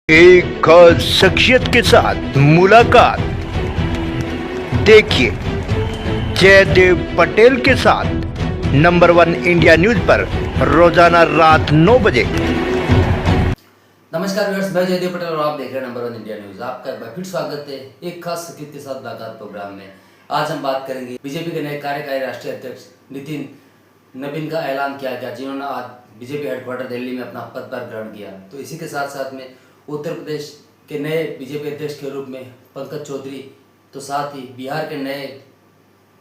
एक खास शख्सियत के साथ मुलाकात। देखिए जयदेव पटेल के साथ नंबर 1 इंडिया न्यूज पर रोजाना रात 9 बजे। नमस्कार व्यूअर्स, मैं जयदेव पटेल और आप देख रहे हैं नंबर 1 इंडिया न्यूज। आपका एक बार फिर स्वागत है एक खास शख्सियत के साथ मुलाकात प्रोग्राम में। आज हम बात करेंगे बीजेपी के नए कार्यकारी राष्ट्रीय अध्यक्ष नितिन नवीन का ऐलान किया गया, जिन्होंने आज बीजेपी हेडक्वार्टर दिल्ली में अपना पदभार ग्रहण किया। तो इसी के साथ साथ में उत्तर प्रदेश के नए बीजेपी अध्यक्ष के रूप में पंकज चौधरी, तो साथ ही बिहार के नए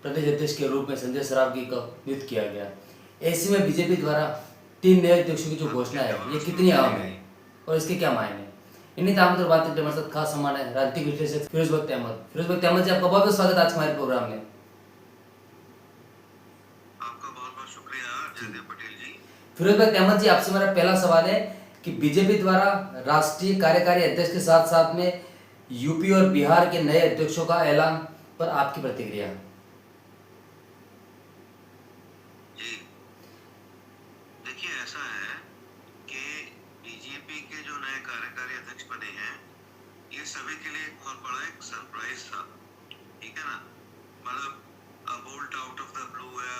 प्रदेश अध्यक्ष के रूप में संजय सरावगी को नियुक्त किया गया। ऐसे में बीजेपी द्वारा 3 नए अध्यक्षों की जो घोषणा है ये कितनी अहम है और इसके क्या मायने। इन्हीं तमाम तो बात करते हमारे साथ खास सम्मान है राजनीतिक विश्लेषक फिरोज बख्त अहमद। फिरोज बख्त अहमद जी, आपका बहुत बहुत स्वागत आज हमारे प्रोग्राम में। आपका बहुत बहुत शुक्रिया जयदेव पटेल जी। फिरोज बख्त अहमद जी, आपसे मेरा पहला सवाल है कि बीजेपी द्वारा राष्ट्रीय कार्यकारी अध्यक्ष के साथ साथ में यूपी और बिहार के नए अध्यक्षों का ऐलान पर आपकी प्रतिक्रिया। जी देखिए, ऐसा है कि बीजेपी के जो नए कार्यकारी अध्यक्ष बने हैं ये सभी के लिए एक बहुत बड़ा एक सरप्राइज था, ठीक है ना। मतलब bolt out of the blue है,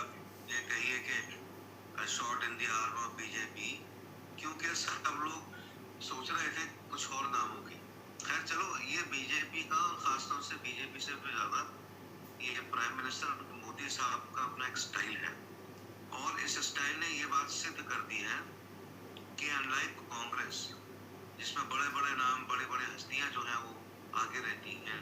ये कहिए कि shot in the arm of BJP, क्योंकि सब लोग सोच रहे थे कुछ और नामों की। खैर चलो, ये बीजेपी का खासतौर से बीजेपी से भी ज्यादा ये प्राइम मिनिस्टर मोदी साहब का अपना एक स्टाइल है, और इस स्टाइल ने ये बात सिद्ध कर दी है कि अनलाइक कांग्रेस जिसमें बड़े बड़े नाम, बड़े बड़े हस्तियां जो हैं वो आगे रहती हैं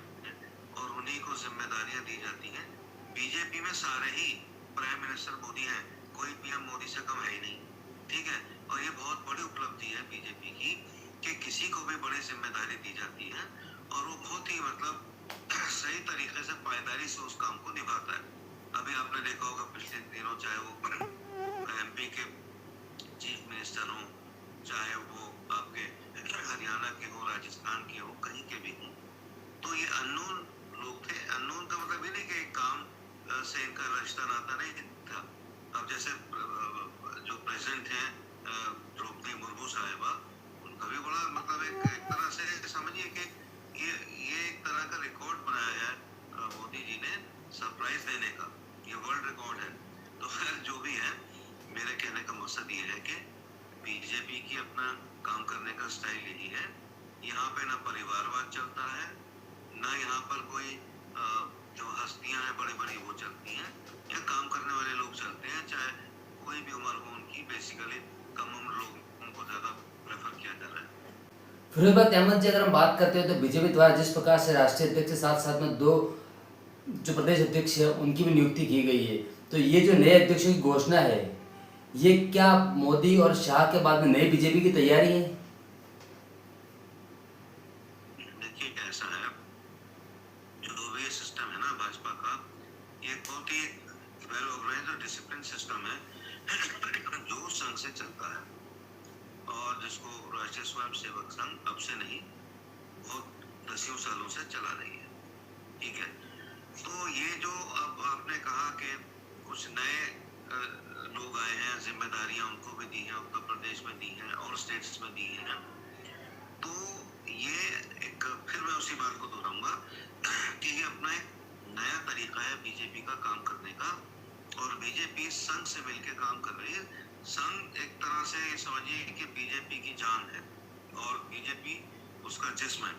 और उन्हीं को जिम्मेदारियां दी जाती हैं, बीजेपी में सारे ही प्राइम मिनिस्टर मोदी हैं, कोई पीएम मोदी से कम है ही नहीं, ठीक है। और ये बहुत बड़ी उपलब्धि है बीजेपी की कि किसी को भी बड़ी जिम्मेदारी दी जाती है और वो बहुत ही सही तरीके से पायदारी से उस काम को निभाता है। अभी आपने देखा होगा पिछले दिनों, चाहे वो एमपी के चीफ मिनिस्टर हो, चाहे वो आपके हरियाणा के हो, राजस्थान के हो, कहीं के भी हो, तो ये अननोन लोग थे। अननोन का मतलब ये नहीं कि काम से इनका रिश्ता नाता नहीं था। अब जैसे जो प्रेसिडेंट हैं द्रौपदी मुर्मू साहिबा, उनका भी बड़ा एक तरह से समझिए कि ये एक तरह का रिकॉर्ड बनाया है मोदी जी ने सरप्राइज देने का, ये वर्ल्ड रिकॉर्ड है। तो खैर जो भी है, मेरे कहने का मकसद ये है कि बीजेपी की अपना काम करने का स्टाइल यही है। यहाँ पे ना परिवारवाद चलता है, ना यहाँ पर कोई जो हस्तियां हैं बड़ी बड़ी वो चलती हैं, या काम करने वाले लोग चलते हैं, चाहे कोई भी उम्र हो उनकी। बेसिकली कम उम्र लोगों को ज्यादा प्रेफर किया जा रहा है। फिरोज बख्त अहमद जी, अगर हम बात करते हो तो बीजेपी द्वारा जिस प्रकार से राष्ट्रीय अध्यक्ष के साथ साथ में 2 जो प्रदेश अध्यक्ष है उनकी भी नियुक्ति की गई है, तो ये जो नए अध्यक्षों की घोषणा है ये क्या मोदी और शाह के बाद में नई बीजेपी की तैयारी है? देखिए ऐसा है, जो भी सिस्टम है ना भाजपा का, ये बहुत ही वेल ऑर्गेनाइज्ड और डिसिप्लिन सिस्टम है जो संघ से चलता है और जिसको राष्ट्रीय स्वयंसेवक संघ अब से नहीं, बहुत दसियों सालों से चला रही है, ठीक है। तो ये जो अब आपने कहा कि कुछ नए लोग आए हैं, जिम्मेदारियां उनको भी दी हैं, उत्तर प्रदेश में दी हैं और स्टेट्स में दी हैं, तो ये एक फिर मैं उसी बात को दोहराऊंगा कि ये अपना एक नया तरीका है बीजेपी का काम करने का, और बीजेपी संघ से मिलकर काम कर रही है। संघ एक तरह से समझिए कि बीजेपी की जान है और बीजेपी उसका जिस्म है,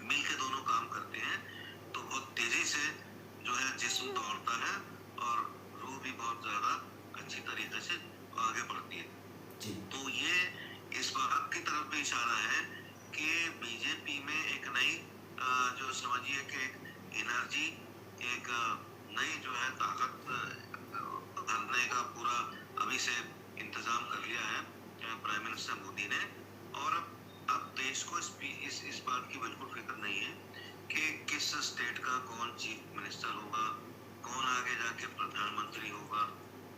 मिलके दोनों काम करते हैं तो बहुत तेजी से जो है जिस्म दौड़ता है और रूह भी बहुत ज्यादा अच्छी तरीके से आगे बढ़ती है। तो ये इस बात की तरफ भी इशारा है कि बीजेपी में एक नई जो समझिए कि एक एनर्जी, एक नई जो है ताकत भरने का पूरा अभी से इंतजाम कर लिया है प्राइम मिनिस्टर मोदी ने। और अब देश को इस बात की बिल्कुल फिक्र नहीं है कि किस स्टेट का कौन चीफ मिनिस्टर होगा, कौन आगे जाके प्रधानमंत्री होगा,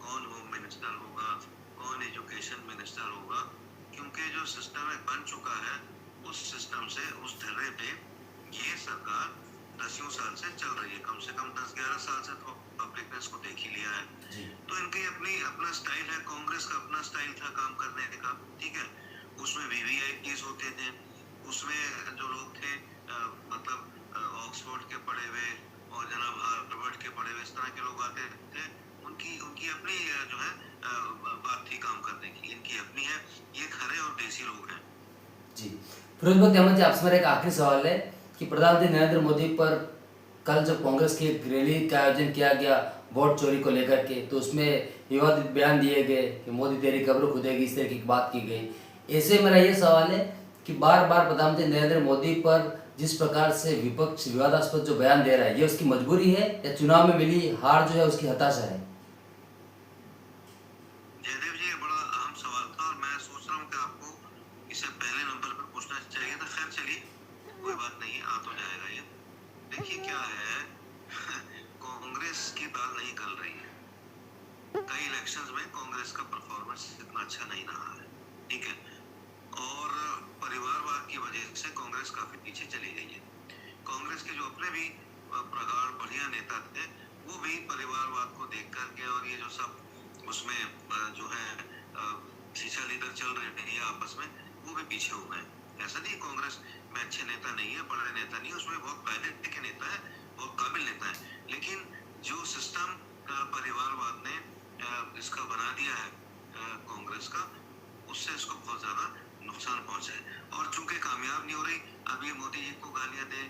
कौन होम मिनिस्टर होगा, कौन एजुकेशन मिनिस्टर होगा, क्योंकि जो सिस्टम बन चुका है उस सिस्टम से, उस धर्रे पे ये सरकार दसियों साल से चल रही है, कम से कम 10-11 साल से तो पब्लिक ने इसको देख ही लिया है। तो इनकी अपना स्टाइल है, कांग्रेस का अपना स्टाइल था काम करने का, ठीक है। उसमें वीवीआईपीज होते थे, उसमें जो लोग थे मतलब ऑक्सफोर्ड के पढ़े हुए और जनाब हार्वर्ड के पढ़े हुए इस तरह के लोग आते थे, उनकी उनकी अपनी जो है बात थी काम करने की, इनकी अपनी है, ये खरे और देसी लोग हैं। जी फिरोज भाई अहमद जी, आपसे मेरा एक आखिरी सवाल है कि प्रधानमंत्री नरेंद्र मोदी पर कल जब कांग्रेस की एक रैली का आयोजन किया गया वोट चोरी को लेकर के, तो उसमें विवादित बयान दिए गए कि मोदी तेरी कब्र खुदेगी, इस तरह की बात की गई। ऐसे मेरा ये सवाल है कि बार बार प्रधानमंत्री नरेंद्र मोदी पर जिस प्रकार से विपक्ष विवादास्पद जो बयान दे रहा है, ये उसकी मजबूरी है या चुनाव में मिली हार जो है उसकी हताशा है? जयदेव जी, ये बड़ा अहम सवाल था और मैं सोच रहा हूँ कि आपको इसे पहले नंबर पर पूछना चाहिए था। खैर चलिए, कोई बात नहीं, आ तो जाएगा ये। देखिए क्या है, कांग्रेस की दाल नहीं गल रही है। कई इलेक्शंस में कांग्रेस का परफॉर्मेंस इतना अच्छा नहीं रहा है, ठीक है, और परिवारवाद की वजह से कांग्रेस काफी पीछे चली गई है। कांग्रेस के जो अपने भी प्रगाढ़ बढ़िया नेता थे, वो भी परिवारवाद को देख करके और ये जो सब उसमें जो है शीशा लीडर चल रहे हैं आपस में, वो भी पीछे हो गए। ऐसा नहीं कांग्रेस में अच्छे नेता नहीं है, बड़े नेता नहीं है, उसमें बहुत पहले के नेता है, बहुत काबिल नेता है, लेकिन जो सिस्टम परिवारवाद ने इसका बना दिया है कांग्रेस का, उससे इसको बहुत ज्यादा नुकसान पहुंचा है। और चूंकि कामयाब नहीं हो रही, अब ये मोदी जी को गालियां दे,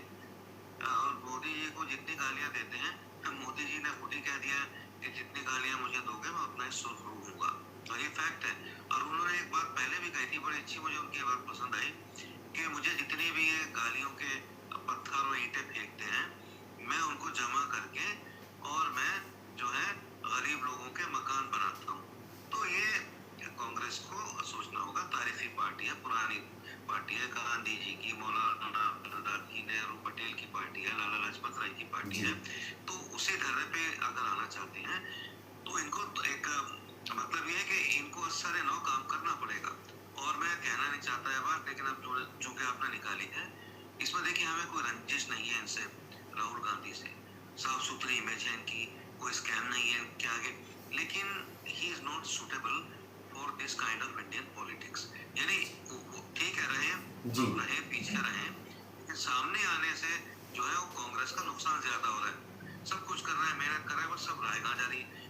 और मोदी जी को जितनी गालियां देते हैं, मोदी जी ने खुद ही कह दिया कि जितनी गालियां मुझे दोगे मैं उतना ही सुरखरू हूँगा, और ये फैक्ट है। और उन्होंने एक बात पहले भी कही थी, बड़ी अच्छी, मुझे उनकी बात पसंद आई कि मुझे जितनी भी ये गालियों के पत्थर और ईंटें फेंकते हैं, मैं उनको जमा करके और मैं जो है गरीब लोगों के मकान बनाता हूँ। तो ये कांग्रेस को सोचना होगा, तारीखी पार्टी है, पुरानी पार्टी है, गांधी जी की, मौलाना आजाद की, नेहरू पटेल की पार्टी है, लाला लाजपत राय की पार्टी है। तो उसी ढर्रे पे अगर आना चाहते हैं तो इनको तो एक मतलब ये है कि इनको सारे नौ काम करना पड़ेगा। और मैं कहना नहीं चाहता है बात, लेकिन अब चूंकि आपने निकाली है, इसमें देखिए हमें कोई रंजिश नहीं है इनसे, राहुल गांधी से साफ सुथरी इमेज है इनकी, कोई स्कैम नहीं है इनके आगे, लेकिन he is not suitable for this kind of Indian politics. यानी वो ठीक है, रहे पीछे रहे, लेकिन सामने आने से जो है वो कांग्रेस का नुकसान ज्यादा हो रहा है। सब कुछ कर रहा है, मेहनत कर रहा है, बस सब रायगा जा रही है।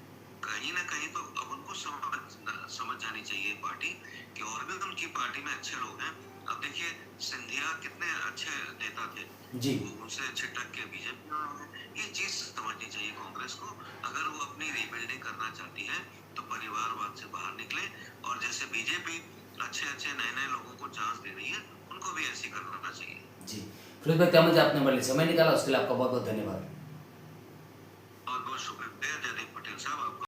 कहीं ना कहीं तो अब उनको समझ जानी चाहिए पार्टी कि और भी उनकी पार्टी में अच्छे लोग हैं। अब देखिए सिंधिया कितने अच्छे नेता थे जी, वो उनसे छिटक के बीजेपी में आ गए। ये चीज समझनी चाहिए कांग्रेस को, अगर वो अपनी रीबिल्डिंग करना चाहती है तो परिवारवाद से बाहर निकले, और जैसे बीजेपी अच्छे अच्छे नए नए लोगों को चांस दे रही है, उनको भी ऐसी करना चाहिए। जी फिरोज भाई अहमद जी, आपने हमारे लिए समय निकाला, उसके लिए आपका बहुत बहुत धन्यवाद। बहुत बहुत शुक्रिया जयदीप पटेल साहब, आपका